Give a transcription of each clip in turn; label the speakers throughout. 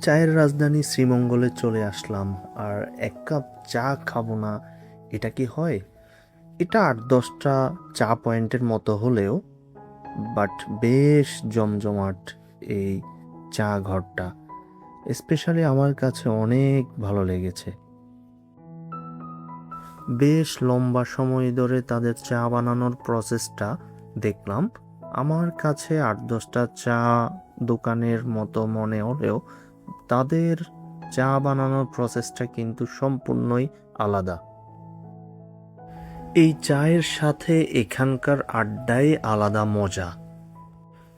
Speaker 1: চায়ের রাজধানী শ্রীমঙ্গলে চলে আসলাম, আর এক কাপ চা খাবো না, এটা কি হয়? এটা 8-10টা চা পয়েন্টের মতো হলেও বাট বেশ জমজমাট এই চা ঘরটা। স্পেশালি আমার কাছে অনেক ভালো লেগেছে। বেশ লম্বা সময় ধরে তাদের চা বানানোর প্রসেসটা দেখলাম। আমার কাছে 8-10টা চা দোকানের মতো মনে হলেও তাদের চা বানানোর প্রসেসটা কিন্তু সম্পূর্ণই আলাদা। এই চায়ের সাথে এখানকার আড্ডাই আলাদা মজা।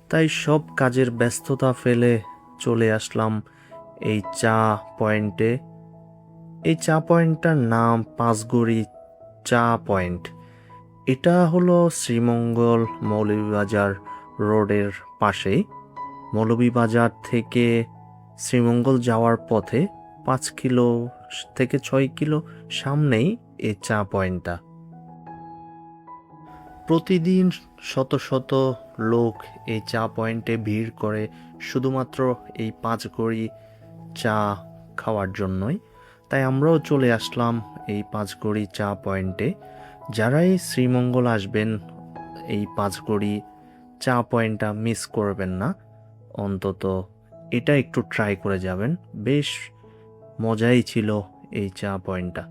Speaker 1: তাই সব কাজের ব্যস্ততা ফেলে চলে আসলাম এই চা পয়েন্টে। এই চা পয়েন্টটার নাম পাঁচগড়ি চা পয়েন্ট। এটা হলো শ্রীমঙ্গল মৌলভীবাজার রোডের পাশেই। মৌলভীবাজার থেকে শ্রীমঙ্গল যাওয়ার পথে 5 কিলো থেকে 6 কিলো সামনেই এই চা পয়েন্টটা। প্রতিদিন শত শত লোক এই চা পয়েন্টে ভিড় করে শুধুমাত্র এই পাঁচগড়ি চা খাওয়ার জন্যই। তাই আমরাও চলে আসলাম এই পাঁচগড়ি চা পয়েন্টে। যারাই শ্রীমঙ্গল আসবেন এই পাঁচগড়ি চা পয়েন্টটা মিস করবেন না, অন্তত এটা একটু ট্রাই করে যাবেন। বেশ মজাই ছিল এই চা পয়েন্টটা।